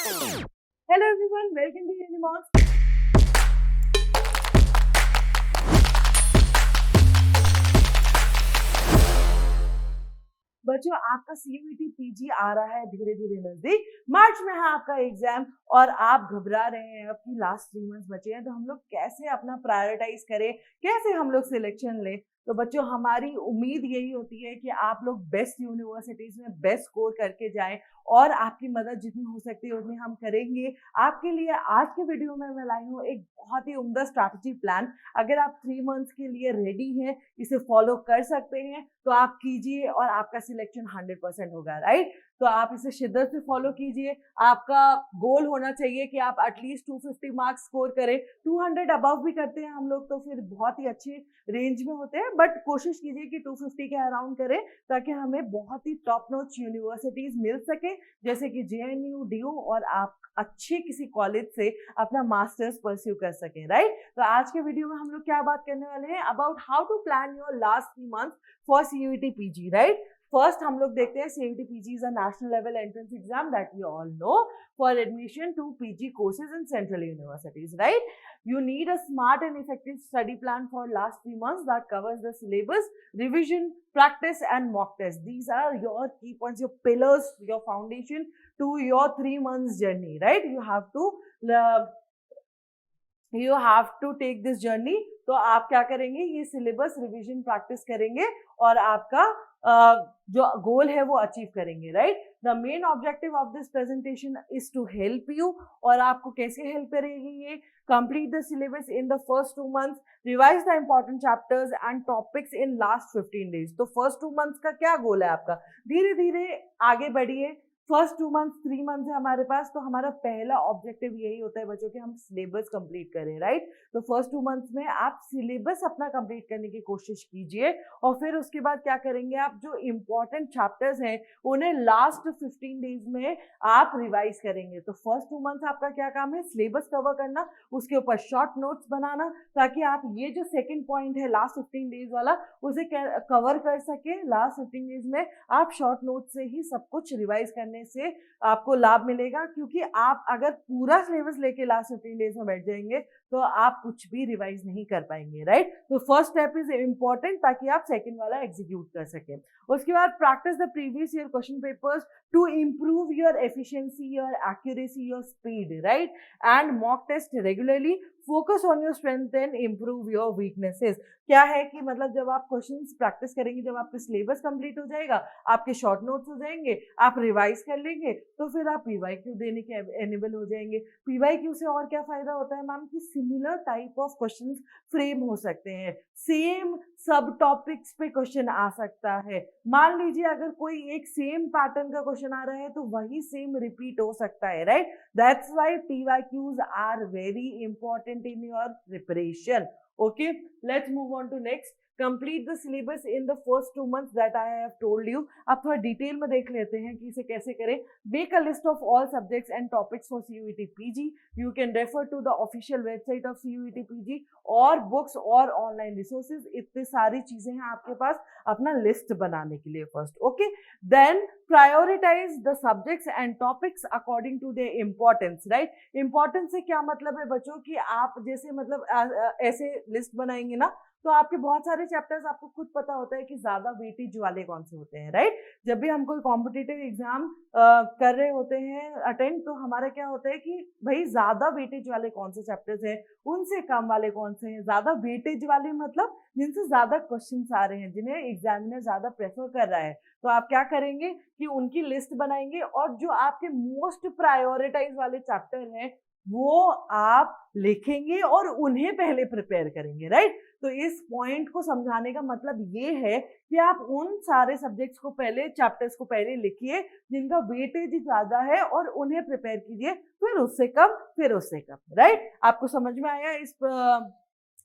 Hello everyone, welcome to Unimox. बच्चों, आपका CUET PG आ रहा है धीरे धीरे नजदीक। मार्च में है आपका एग्जाम और आप घबरा रहे हैं, आपकी लास्ट 3 मंथ्स बचे हैं, तो हम लोग कैसे अपना प्रायोरिटाइज करें, कैसे हम लोग सिलेक्शन लें। तो बच्चों, हमारी उम्मीद यही होती है कि आप लोग बेस्ट यूनिवर्सिटीज में बेस्ट स्कोर करके जाएं और आपकी मदद जितनी हो सकती है उतनी हम करेंगे। आपके लिए आज के वीडियो में मैं लाई हूँ एक बहुत ही उम्दा स्ट्रैटेजी प्लान। अगर आप 3 मंथ्स के लिए रेडी हैं, इसे फॉलो कर सकते हैं, तो आप कीजिए और आपका सिलेक्शन 100% होगा, राइट। तो आप इसे शिद्दत से फॉलो कीजिए। आपका गोल होना चाहिए कि आप एटलीस्ट 250 मार्क्स स्कोर करें। 200 अबव भी करते हैं हम लोग तो फिर बहुत ही अच्छे रेंज में होते हैं, बट कोशिश कीजिए कि 250 के अराउंड करें ताकि हमें बहुत ही टॉप नॉच यूनिवर्सिटीज मिल सके, जैसे कि JNU, DU, और आप अच्छे किसी कॉलेज से अपना मास्टर्स परस्यू कर सकें, राइट। तो आज के वीडियो में हम लोग क्या बात करने वाले हैं, about how to plan your last 3 months for CUET PG, right. First हम लोग देखते हैं CUET PG is a national level entrance exam that we all know for admission to PG courses in central universities, right? You need a smart and effective study plan for last 3 months that covers the syllabus, revision, practice and mock test. These are your key points, your pillars, your foundation to your 3 months journey, right? You have to take this journey. तो आप क्या करेंगे, ये syllabus revision practice करेंगे और आपका जो गोल है वो अचीव करेंगे, right. The main objective of this presentation is to help you. और आपको कैसे हेल्प करेगी ये, complete the syllabus in the first 2 months, revise the important chapters and topics in last 15 days. तो फर्स्ट 2 मंथ्स का क्या गोल है आपका, धीरे धीरे आगे बढ़िए। फर्स्ट 2 मंथ्स 3 मंथ्स है हमारे पास, तो हमारा पहला ऑब्जेक्टिव यही होता है बच्चों कि हम सिलेबस कंप्लीट करें, राइट। तो फर्स्ट 2 मंथ्स में आप सिलेबस अपना कंप्लीट करने की कोशिश कीजिए और फिर उसके बाद क्या करेंगे, आप जो इम्पोर्टेंट चैप्टर्स हैं उन्हें लास्ट 15 डेज में आप रिवाइज करेंगे। तो फर्स्ट 2 मंथ्स आपका क्या काम है, सिलेबस कवर करना, उसके ऊपर शॉर्ट नोट्स बनाना, ताकि आप ये जो सेकेंड पॉइंट है लास्ट 15 डेज वाला उसे कवर कर सके। लास्ट 15 डेज में आप शॉर्ट नोट से ही सब कुछ रिवाइज करने से आपको लाभ मिलेगा, क्योंकि आप अगर पूरा सिलेबस लेके लास्ट 15 डेज में बैठ जाएंगे तो आप कुछ भी रिवाइज नहीं कर पाएंगे, राइट। तो फर्स्ट स्टेप इज इंपॉर्टेंट ताकि आप सेकंड वाला एग्जीक्यूट कर सकें। उसके बाद practice the previous year question papers to improve your efficiency, your accuracy, your speed, right? And mock test regularly. Focus on your strength and improve your weaknesses. क्या है कि मतलब जब आप क्वेश्चंस प्रैक्टिस करेंगे, जब आपका सिलेबस कंप्लीट हो जाएगा, आपके शॉर्ट नोट्स हो जाएंगे, आप रिवाइज कर लेंगे, तो फिर आप PYQ देने के एनेबल हो जाएंगे। PYQ से और क्या फायदा होता है मैम, कि similar type of questions frame हो सकते हैं, सेम सब टॉपिक्स पे क्वेश्चन आ सकता है। मान लीजिए अगर कोई एक सेम पैटर्न का क्वेश्चन आ रहा है तो वही सेम रिपीट हो सकता है, right. That's why PYQs are very important in your preparation. Okay, let's move on to next. Complete the syllabus in the first 2 months that I have told you. अब थोड़ा डिटेल में देख लेते हैं कि इसे कैसे करें। Make a list of all subjects and topics for CUET PG। You can refer to the official website of CUET PG और बुक्स और ऑनलाइन रिसोर्सेज। इतनी सारी चीजें हैं आपके पास अपना लिस्ट बनाने के लिए first. Okay, then prioritize the subjects and topics according to their importance, right. Importance से क्या मतलब है बच्चों, कि आप जैसे मतलब ऐसे लिस्ट बनाएंगे ना, तो आपके बहुत सारे चैप्टर्स आपको खुद पता होता है कि ज्यादा वेटेज वाले कौन से होते हैं, राइट। जब भी हम कोई कॉम्पिटिटिव एग्जाम कर रहे होते हैं अटेंड, तो हमारा क्या होता है कि भाई ज्यादा वेटेज वाले कौन से चैप्टर्स हैं, उनसे कम वाले कौन से हैं। ज्यादा वेटेज वाले मतलब जिनसे ज्यादा क्वेश्चंस आ रहे हैं, जिन्हें एग्जामिनर ज्यादा प्रेफर कर रहा है, तो आप क्या करेंगे कि उनकी लिस्ट बनाएंगे और जो आपके मोस्ट प्रायोरिटाइज वाले चैप्टर हैं वो आप लिखेंगे और उन्हें पहले प्रिपेयर करेंगे, राइट। तो इस पॉइंट को समझाने का मतलब ये है कि आप उन सारे सब्जेक्ट्स को पहले, चैप्टर्स को पहले लिखिए जिनका वेटेज ज्यादा है और उन्हें प्रिपेयर कीजिए, फिर उससे कम, फिर उससे कम, राइट। आपको समझ में आया इस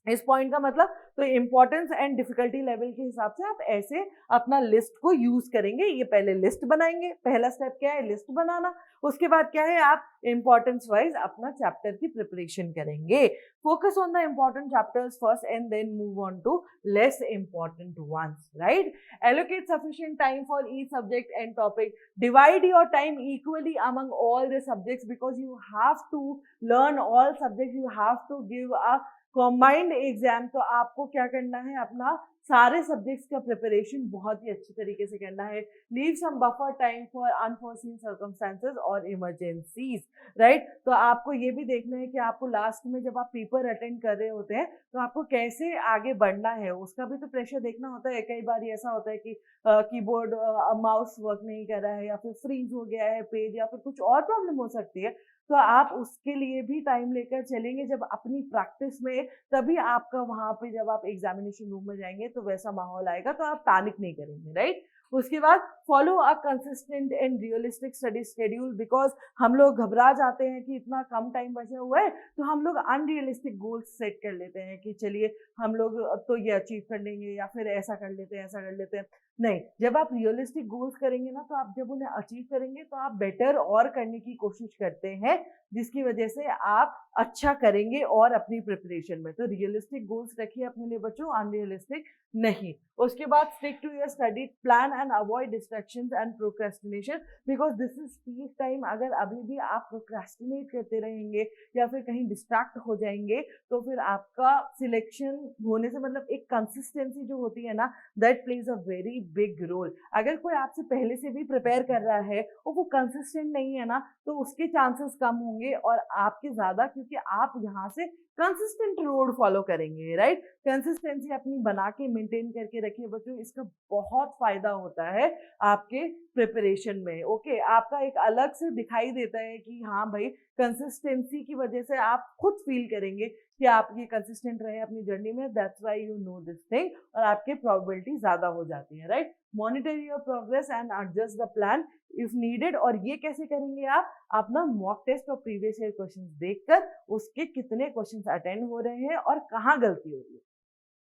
इस पॉइंट का मतलब, तो इम्पोर्टेंस एंड डिफिकल्टी लेवल के हिसाब से आप ऐसे अपना लिस्ट को यूज करेंगे। ये पहले लिस्ट बनाएंगे, पहला स्टेप क्या है, लिस्ट बनाना। उसके बाद क्या है, आप इम्पोर्टेंस वाइज अपना चैप्टर की प्रिपरेशन करेंगे। Focus on the important chapters first and then move on to less important ones, right? Allocate sufficient time for each subject and topic. Divide your time equally among all the subjects because you have to learn all subjects. You have to give a combined exam. तो आपको क्या करना है, अपना सारे subjects का preparation बहुत ही अच्छी तरीके से करना है। Leave some buffer time for unforeseen circumstances और इमरजेंसीज, राइट? तो आपको ये भी देखना है कि आपको लास्ट में जब आप पेपर अटेंड कर रहे होते हैं तो आपको कैसे आगे बढ़ना है, उसका भी तो प्रेशर देखना होता है। कई बार ऐसा होता है कि कीबोर्ड माउस वर्क नहीं कर रहा है, या फिर फ्रीज हो गया है पेज, या फिर कुछ और प्रॉब्लम हो सकती है। तो आप उसके लिए भी टाइम लेकर चलेंगे जब अपनी प्रैक्टिस में, तभी आपका वहां पे जब आप एग्जामिनेशन रूम में जाएंगे तो वैसा माहौल आएगा, तो आप पैनिक नहीं करेंगे, राइट? उसके बाद follow a consistent and realistic study schedule. Because हम लोग घबरा जाते हैं कि इतना कम टाइम बचा हुआ है, तो हम लोग अनरियलिस्टिक गोल्स सेट कर लेते हैं कि चलिए हम लोग तो ये अचीव कर लेंगे, या फिर ऐसा कर लेते हैं, ऐसा कर लेते हैं। नहीं, जब आप रियलिस्टिक गोल्स करेंगे ना, तो आप जब उन्हें अचीव करेंगे तो आप बेटर और करने की कोशिश करते हैं, जिसकी वजह से आप अच्छा करेंगे और अपनी प्रिपरेशन में। तो रियलिस्टिक गोल्स रखिए अपने लिए बच्चों, अनरियलिस्टिक नहीं। उसके बाद stick to your study plan and avoid distractions and procrastination, because this is peak time. अगर अभी भी आप प्रोक्रेस्टिनेट करते रहेंगे या फिर कहीं डिस्ट्रैक्ट हो जाएंगे, तो फिर आपका सिलेक्शन होने से मतलब एक कंसिस्टेंसी जो होती है ना, that plays a very big role. अगर कोई आपसे पहले से भी प्रिपेयर कर रहा है और वो कंसिस्टेंट नहीं है ना, तो उसके चांसेस कम होंगे और आपके ज्यादा, क्योंकि आप यहाँ से कंसिस्टेंट रोड फॉलो करेंगे, राइट? कंसिस्टेंसी अपनी बना के मेंटेन करके रखिए बच्चों, इसका बहुत फायदा होता है आपके प्रिपरेशन में। ओके, आपका एक अलग से दिखाई देता है कि हाँ भाई, कंसिस्टेंसी की वजह से आप खुद फील करेंगे कि आप ये कंसिस्टेंट रहे अपनी जर्नी में, that's why you know this thing, और आपके प्रोबेबिलिटी ज्यादा हो जाती है, right? Monitor your progress and adjust the plan if needed. और ये कैसे करेंगे आप? अपना मॉक टेस्ट और प्रीवियस ईयर क्वेश्चंस देखकर उसके कितने क्वेश्चंस अटेंड हो रहे हैं और कहाँ गलती हो रही है,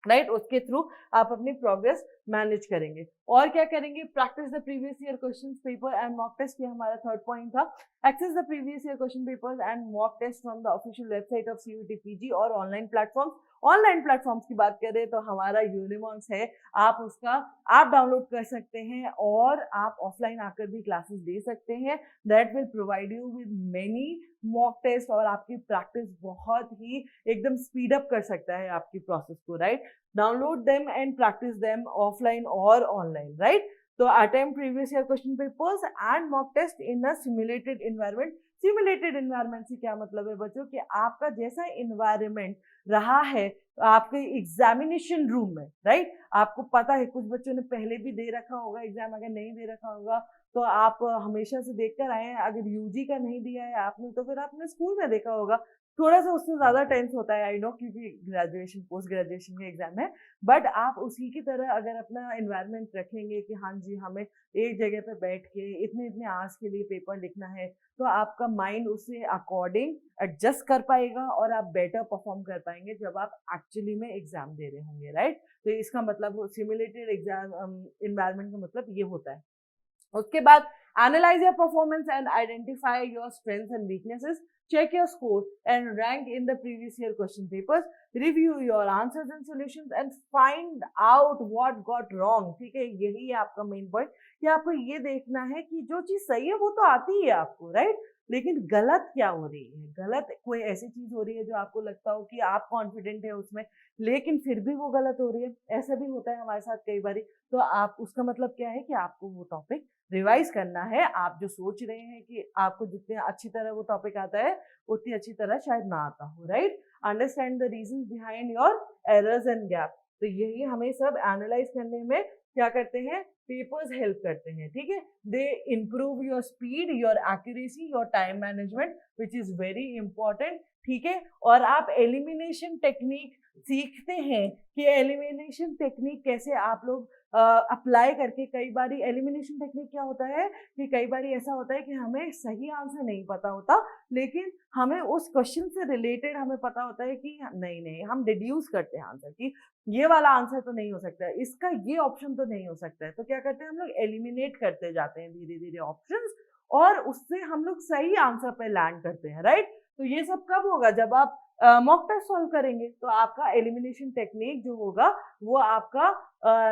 राइट? उसके थ्रू आप अपनी प्रोग्रेस मैनेज करेंगे। और क्या करेंगे? Practice the previous year question paper and mock test. ये हमारा थर्ड पॉइंट था। Access the previous year question papers and mock test from the official website of CUET PG और ऑनलाइन प्लेटफॉर्म्स। ऑनलाइन प्लेटफॉर्म्स की बात करें तो हमारा यूनिमॉन्स है, आप उसका आप डाउनलोड कर सकते हैं और आप ऑफलाइन आकर भी क्लासेस दे सकते हैं। That will provide you with many mock test, और आपकी प्रैक्टिस बहुत ही एकदम स्पीड अप कर सकता है आपकी प्रोसेस को, right? Download them and practice them offline और ऑनलाइन, राइट? तो attempt previous year question papers and mock test in a simulated environment. Simulated environment से क्या मतलब है बच्चों, कि आपका जैसा एनवायरनमेंट रहा है आपके एग्जामिनेशन रूम में, राइट? आपको पता है, कुछ बच्चों ने पहले भी दे रखा होगा एग्जाम, अगर नहीं दे रखा होगा तो आप हमेशा से देखकर आए हैं। अगर यूजी का नहीं दिया है आपने, तो फिर आपने स्कूल में देखा होगा। थोड़ा सा उससे ज्यादा टेंस होता है, आई नो, क्योंकि ग्रेजुएशन पोस्ट ग्रेजुएशन के एग्जाम है। बट आप उसी की तरह अगर अपना एनवायरनमेंट रखेंगे कि हाँ जी, हमें एक जगह पे बैठ के इतने इतने आवर्स के लिए पेपर लिखना है, तो आपका माइंड उससे अकॉर्डिंग एडजस्ट कर पाएगा और आप बेटर परफॉर्म कर पाएंगे जब आप एक्चुअली में एग्जाम दे रहे होंगे, राइट? तो इसका मतलब सिमुलेटेड एग्जाम एनवायरनमेंट का मतलब ये होता है। उसके बाद analyse your performance and identify your strengths and weaknesses. Check your score and rank in the previous year question papers. Review your answers and solutions and find out what got wrong. ठीक है, यही है आपका main point, कि आपको ये देखना है कि जो चीज सही है वो तो आती ही है आपको, राइट? लेकिन गलत क्या हो रही है, गलत कोई ऐसी चीज हो रही है जो आपको लगता हो कि आप कॉन्फिडेंट है उसमें, लेकिन फिर भी वो गलत हो रही है। ऐसा भी होता है हमारे साथ कई बार। तो आप, उसका मतलब क्या है कि आपको वो टॉपिक रिवाइज करना है। आप जो सोच रहे हैं कि आपको जितने अच्छी तरह वो टॉपिक आता है, उतनी अच्छी तरह शायद ना आता हो, right? Understand the reason behind your errors and gap. तो यही हमें सब एनालाइज करने में क्या करते हैं, पेपर्स हेल्प करते हैं, ठीक है? दे improve your speed, your accuracy, your time management, which is very important, ठीक है? और आप एलिमिनेशन टेक्निक सीखते हैं कि एलिमिनेशन टेक्निक कैसे आप लोग अप्लाई करके, कई बार एलिमिनेशन टेक्निक क्या होता है कि कई बार ऐसा होता है कि हमें सही आंसर नहीं पता होता, लेकिन हमें उस क्वेश्चन से रिलेटेड हमें पता होता है कि नहीं नहीं, हम डिड्यूस करते हैं आंसर कि ये वाला आंसर तो नहीं हो सकता है, इसका ये ऑप्शन तो नहीं हो सकता है। तो क्या करते हैं हम लोग, एलिमिनेट करते जाते हैं धीरे धीरे ऑप्शंस, और उससे हम लोग सही आंसर पे लैंड करते हैं, राइट। तो ये सब कब होगा, जब आप मॉक टेस्ट सॉल्व करेंगे, तो आपका एलिमिनेशन टेक्निक जो होगा वो आपका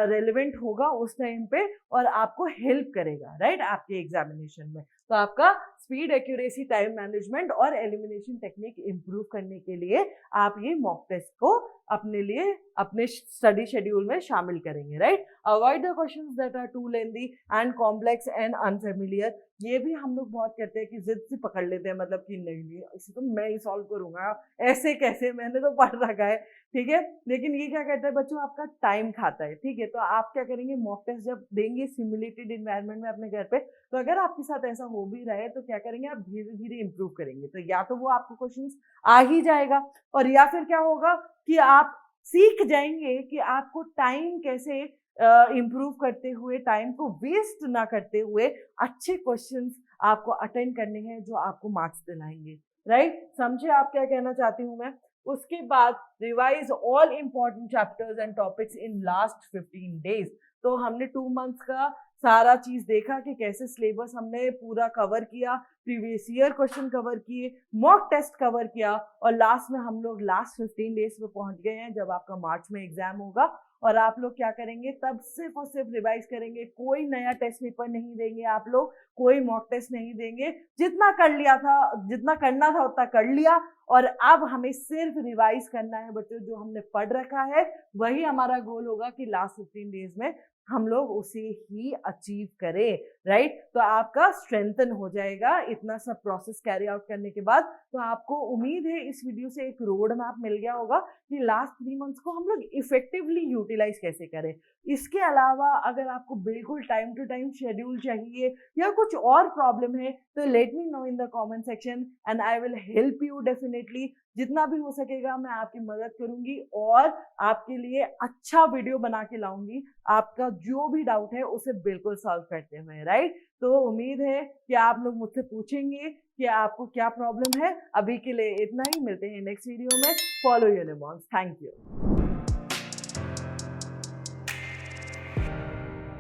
रेलेवेंट होगा उस टाइम पे, और आपको हेल्प करेगा, राइट, आपके एग्जामिनेशन में। तो आपका स्पीड, एक्यूरेसी, टाइम मैनेजमेंट और एलिमिनेशन टेक्निक इंप्रूव करने के लिए आप ये मॉक टेस्ट को अपने लिए अपने स्टडी शेड्यूल में शामिल करेंगे, right. Avoid the questions that are too lengthy and complex and unfamiliar. ये भी हम लोग बहुत करते हैं कि जिद से पकड़ लेते हैं, मतलब कि नहीं नहीं इसे तो मैं ही सॉल्व करूंगा, ऐसे कैसे, मैंने तो पढ़ रखा है, ठीक है। लेकिन ये क्या करता है बच्चों, आपका टाइम खाता है, ठीक है। तो आप क्या करेंगे, मॉक टेस्ट जब देंगे सिमुलेटेड इन्वायरमेंट में अपने घर पे, तो अगर आपके साथ ऐसा हो भी रहा है तो क्या करेंगे, आप धीरे धीरे इंप्रूव करेंगे। तो या तो वो आपको क्वेश्चंस आ ही जाएगा, और या फिर क्या होगा कि आप सीख जाएंगे कि आपको टाइम कैसे इंप्रूव करते हुए, टाइम को वेस्ट ना करते हुए अच्छे क्वेश्चंस आपको अटेंड करने हैं जो आपको मार्क्स दिलाएंगे, राइट। समझे आप क्या कहना चाहती हूँ मैं। उसके बाद revise all important chapters and topics in last 15 days. तो हमने 2 मंथ्स का सारा चीज देखा कि कैसे सिलेबस हमने पूरा कवर किया, प्रीवियस ईयर क्वेश्चन कवर किए, मॉक टेस्ट कवर किया, और लास्ट में हम लोग लास्ट 15 डेज पे पहुंच गए हैं जब आपका मार्च में एग्जाम होगा। और आप लोग क्या करेंगे, तब सिर्फ और सिर्फ रिवाइज करेंगे, कोई नया टेस्ट पेपर नहीं देंगे आप लोग, कोई मॉक टेस्ट नहीं देंगे। जितना कर लिया था, जितना करना था उतना कर लिया, और अब हमें सिर्फ रिवाइज करना है बच्चों, जो हमने पढ़ रखा है वही हमारा गोल होगा कि लास्ट 15 डेज में हम लोग उसे ही अचीव करें, राइट। तो आपका स्ट्रेंथन हो जाएगा इतना सब प्रोसेस कैरी आउट करने के बाद। तो आपको उम्मीद है इस वीडियो से एक रोड मैप मिल गया होगा कि लास्ट 3 मंथ्स को हम लोग इफेक्टिवली यूटिलाइज कैसे करें। इसके अलावा अगर आपको बिल्कुल टाइम टू टाइम शेड्यूल चाहिए या कुछ और प्रॉब्लम है, तो let me know in the comment section and I will help you definitely. जितना भी हो सकेगा मैं आपकी मदद करूंगी और आपके लिए अच्छा वीडियो बना के लाऊंगी, आपका जो भी डाउट है उसे बिल्कुल सॉल्व करते हुए, राइट। तो उम्मीद है कि आप लोग मुझसे पूछेंगे कि आपको क्या प्रॉब्लम है। अभी के लिए इतना ही, मिलते हैं नेक्स्ट वीडियो में। फॉलो यूनिमॉन्स। Thank you.